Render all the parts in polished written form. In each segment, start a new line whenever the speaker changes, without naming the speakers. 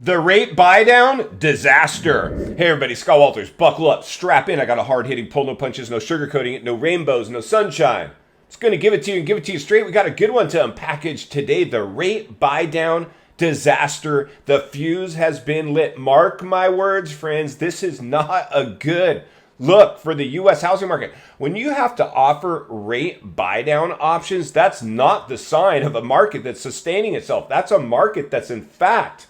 The rate buy down, disaster. Hey everybody, Scott Walters, buckle up, strap in. I got a hard-hitting pull, no punches, no sugarcoating it, no rainbows, no sunshine. It's going to give it to you and give it to you straight. We got a good one to unpackage today. The rate buy down, disaster. The fuse has been lit. Mark my words, friends. This is not a good look for the U.S. housing market. When you have to offer rate buy down options, that's not the sign of a market that's sustaining itself. That's a market that's in fact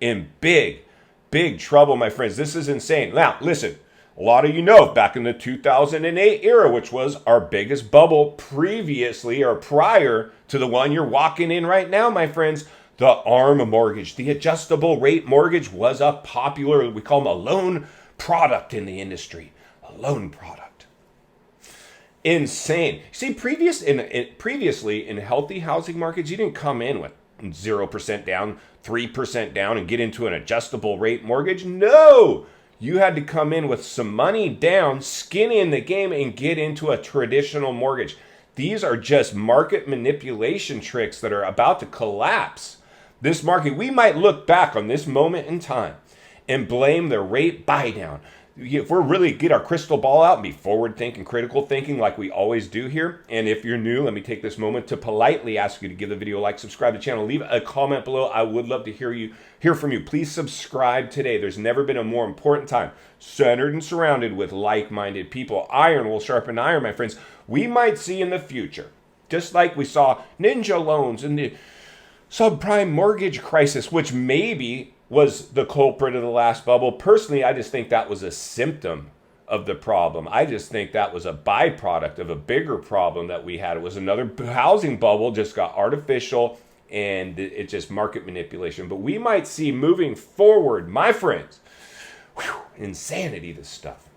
in big trouble, my friends. This is insane. Now, listen, a lot of you know back in the 2008 era, which was our biggest bubble previously or prior to the one you're walking in right now, my friends, the ARM mortgage, the adjustable rate mortgage was a popular, we call them a loan product in the industry, a loan product. Insane. See, previously in healthy housing markets, you didn't come in with 0% down, 3% down and get into an adjustable rate mortgage. No, you had to come in with some money down, skin in the game and get into a traditional mortgage. These are just market manipulation tricks that are about to collapse this market. We might look back on this moment in time and blame the rate buy down. If we're really get our crystal ball out and be forward thinking, critical thinking like we always do here. And if you're new, let me take this moment to politely ask you to give the video a like, subscribe to the channel, leave a comment below. I would love to hear from you. Please subscribe today. There's never been a more important time. Centered and surrounded with like-minded people. Iron will sharpen iron, my friends. We might see in the future, just like we saw ninja loans and the subprime mortgage crisis, which maybe was the culprit of the last bubble. Personally, I just think that was a symptom of the problem. I just think that was a byproduct of a bigger problem that we had. It was another housing bubble, just got artificial, and it's just market manipulation. But we might see moving forward, my friends, insanity, this stuff.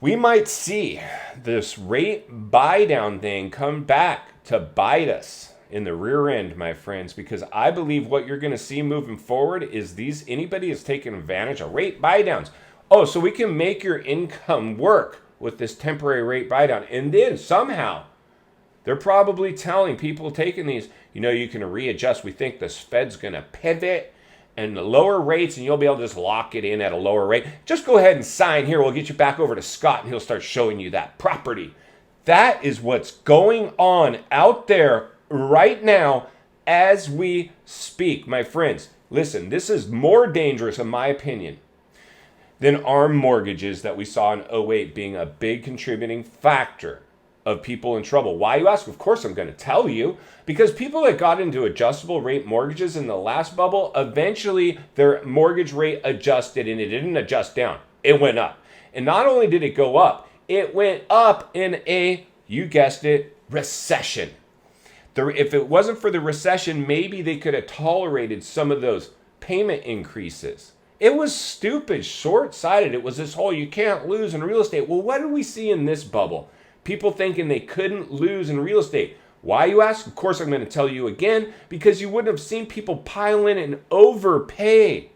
We might see this rate buy down thing come back to bite us in the rear end, my friends, because I believe what you're going to see moving forward is anybody is taking advantage of rate buy downs. Oh, so we can make your income work with this temporary rate buy down. And then somehow they're probably telling people taking these, you can readjust. We think this Fed's going to pivot and the lower rates, and you'll be able to just lock it in at a lower rate. Just go ahead and sign here. We'll get you back over to Scott and he'll start showing you that property. That is what's going on out there right now as we speak, my friends. Listen, this is more dangerous, in my opinion, than ARM mortgages that we saw in 2008 being a big contributing factor of people in trouble. Why, you ask? Of course I'm going to tell you. Because people that got into adjustable rate mortgages in the last bubble, eventually their mortgage rate adjusted, and it didn't adjust down. It went up. And not only did it go up, it went up in a, you guessed it, recession. If it wasn't for the recession, maybe they could have tolerated some of those payment increases. It was stupid, short-sighted. It was this whole, you can't lose in real estate. Well, what did we see in this bubble? People thinking they couldn't lose in real estate. Why, you ask? Of course, I'm going to tell you again, because you wouldn't have seen people pile in and overpay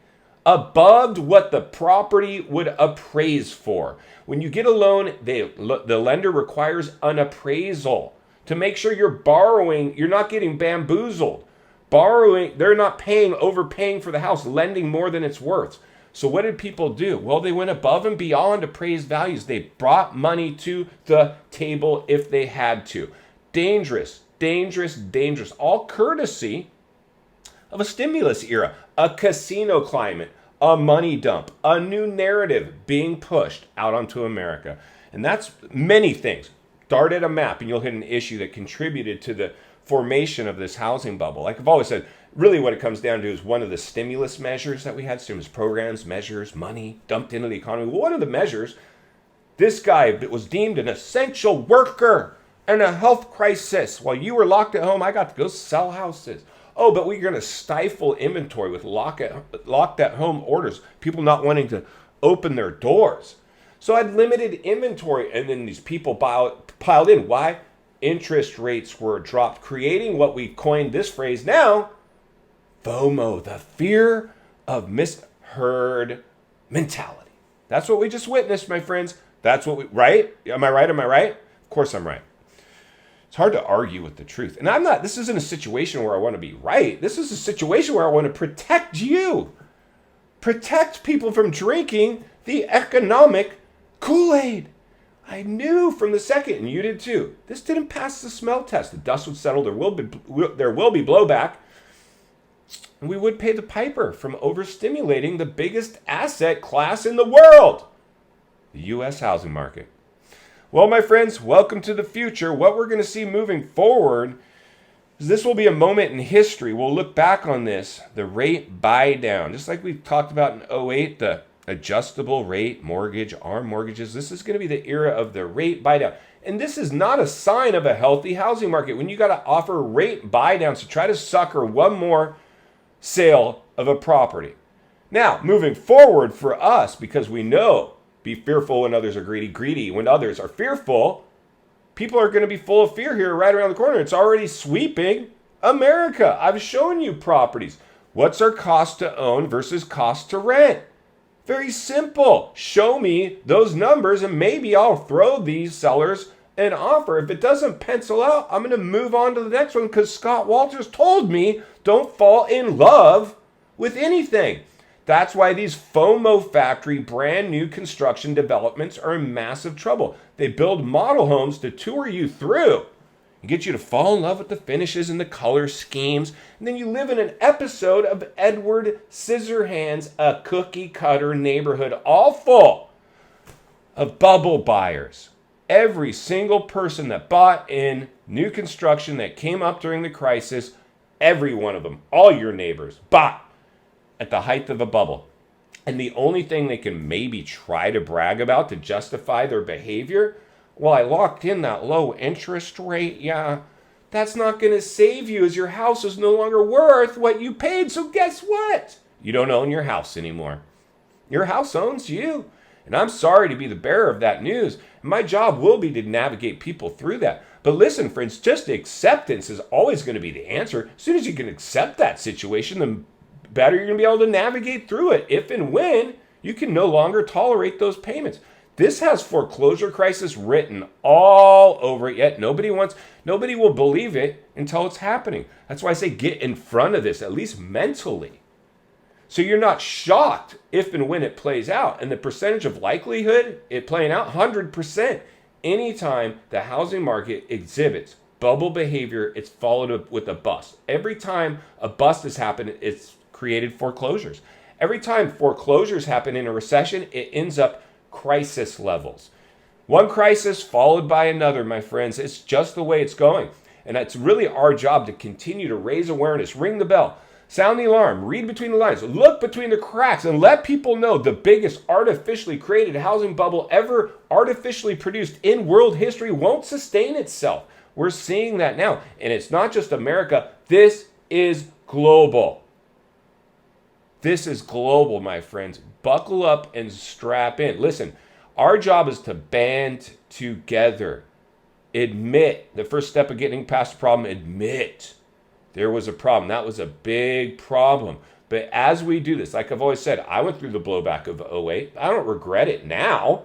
above what the property would appraise for. When you get a loan, the lender requires an appraisal to make sure you're borrowing, you're not getting bamboozled. Borrowing, they're not overpaying for the house, lending more than it's worth. So what did people do? Well, they went above and beyond appraised values. They brought money to the table if they had to. Dangerous, dangerous, dangerous. All courtesy of a stimulus era, a casino climate, a money dump, a new narrative being pushed out onto America. And that's many things. Start at a map and you'll hit an issue that contributed to the formation of this housing bubble. Like I've always said, really what it comes down to is one of the stimulus measures that we had, stimulus programs, measures, money dumped into the economy. Well, one of the measures, this guy was deemed an essential worker in a health crisis. While you were locked at home, I got to go sell houses. Oh, but we're going to stifle inventory with locked at home orders, people not wanting to open their doors. So I had limited inventory, and then these people piled in. Why? Interest rates were dropped, creating what we coined this phrase now, FOMO, the fear of misheard mentality. That's what we just witnessed, my friends. That's what right? Am I right? Of course I'm right. It's hard to argue with the truth. And this isn't a situation where I want to be right. This is a situation where I want to protect you. Protect people from drinking the economic Kool-Aid. I knew from the second, and you did too, this didn't pass the smell test. The dust would settle, there will be blowback, and we would pay the piper from overstimulating the biggest asset class in the world, the U.S. housing market. Well, my friends, welcome to the future. What we're going to see moving forward is this will be a moment in history. We'll look back on this, the rate buy down. Just like we talked about in 2008, the adjustable rate mortgage, ARM mortgages. This is going to be the era of the rate buy down. And this is not a sign of a healthy housing market. When you got to offer rate buy downs to try to sucker one more sale of a property. Now, moving forward for us, because we know be fearful when others are greedy, greedy when others are fearful. People are going to be full of fear here right around the corner. It's already sweeping America. I've shown you properties. What's our cost to own versus cost to rent? Very simple. Show me those numbers and maybe I'll throw these sellers an offer. If it doesn't pencil out, I'm going to move on to the next one because Scott Walters told me don't fall in love with anything. That's why these FOMO factory brand new construction developments are in massive trouble. They build model homes to tour you through and get you to fall in love with the finishes and the color schemes. And then you live in an episode of Edward Scissorhands, a cookie cutter neighborhood, all full of bubble buyers. Every single person that bought in new construction that came up during the crisis, every one of them, all your neighbors, bought at the height of a bubble. And the only thing they can maybe try to brag about to justify their behavior, well, I locked in that low interest rate. Yeah, that's not going to save you as your house is no longer worth what you paid. So guess what? You don't own your house anymore. Your house owns you. And I'm sorry to be the bearer of that news. My job will be to navigate people through that. But listen, friends, just acceptance is always going to be the answer. As soon as you can accept that situation, the better you're going to be able to navigate through it if and when you can no longer tolerate those payments. This has foreclosure crisis written all over it, yet nobody will believe it until it's happening. That's why I say get in front of this, at least mentally. So you're not shocked if and when it plays out. And the percentage of likelihood it playing out, 100%. Anytime the housing market exhibits bubble behavior, it's followed up with a bust. Every time a bust has happened, it's created foreclosures. Every time foreclosures happen in a recession, it ends up crisis levels. One crisis followed by another, my friends. It's just the way it's going. And it's really our job to continue to raise awareness, ring the bell, sound the alarm, read between the lines, look between the cracks, and let people know the biggest artificially created housing bubble ever artificially produced in world history won't sustain itself. We're seeing that now. And it's not just America. This is global. This is global, my friends. Buckle up and strap in. Listen, our job is to band together. Admit, the first step of getting past the problem, admit there was a problem. That was a big problem. But as we do this, like I've always said, I went through the blowback of 2008. I don't regret it now,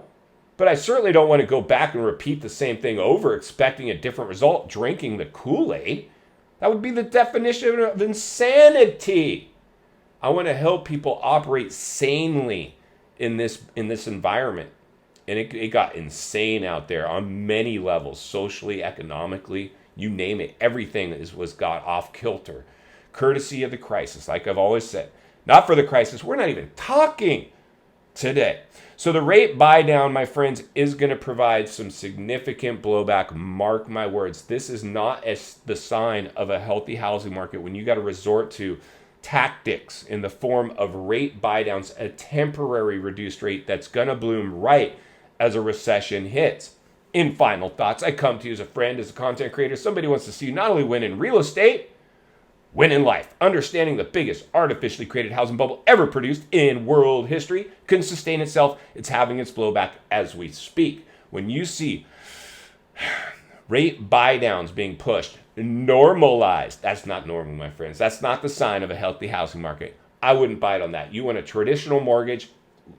but I certainly don't want to go back and repeat the same thing over, expecting a different result, drinking the Kool-Aid. That would be the definition of insanity. I want to help people operate sanely in this environment. And it got insane out there on many levels, socially, economically, you name it. Everything was got off kilter. Courtesy of the crisis, like I've always said. Not for the crisis, we're not even talking today. So the rate buy down, my friends, is going to provide some significant blowback. Mark my words. This is not the sign of a healthy housing market when you got to resort to tactics in the form of rate buy downs, a temporary reduced rate that's going to bloom right as a recession hits. In final thoughts, I come to you as a friend, as a content creator. Somebody wants to see you not only win in real estate, win in life. Understanding the biggest artificially created housing bubble ever produced in world history couldn't sustain itself. It's having its blowback as we speak. When you see rate buy downs being pushed, normalized. That's not normal, my friends. That's not the sign of a healthy housing market. I wouldn't bite on that. You want a traditional mortgage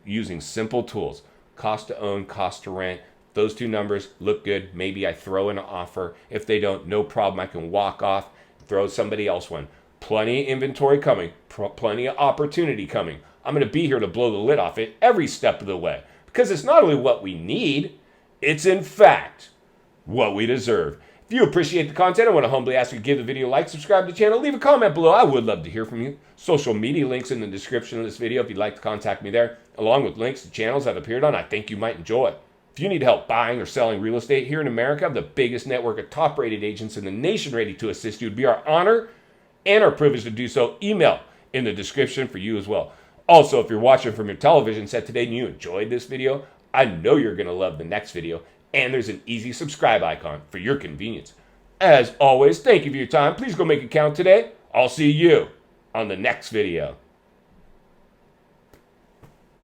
using simple tools. Cost to own, cost to rent, those two numbers look good, maybe I throw in an offer. If they don't, no problem. I can walk off, throw somebody else one. Plenty of inventory coming, plenty of opportunity coming. I'm going to be here to blow the lid off it every step of the way, because it's not only what we need, it's in fact what we deserve. If you appreciate the content, I want to humbly ask you to give the video a like, subscribe to the channel, leave a comment below. I would love to hear from you. Social media links in the description of this video if you'd like to contact me there, along with links to channels I've appeared on I think you might enjoy. If you need help buying or selling real estate here in America, I have the biggest network of top-rated agents in the nation ready to assist you. It'd be our honor and our privilege to do so. Email in the description for you as well. Also, if you're watching from your television set today and you enjoyed this video, I know you're going to love the next video. And there's an easy subscribe icon for your convenience. As always, thank you for your time. Please go make it count today. I'll see you on the next video.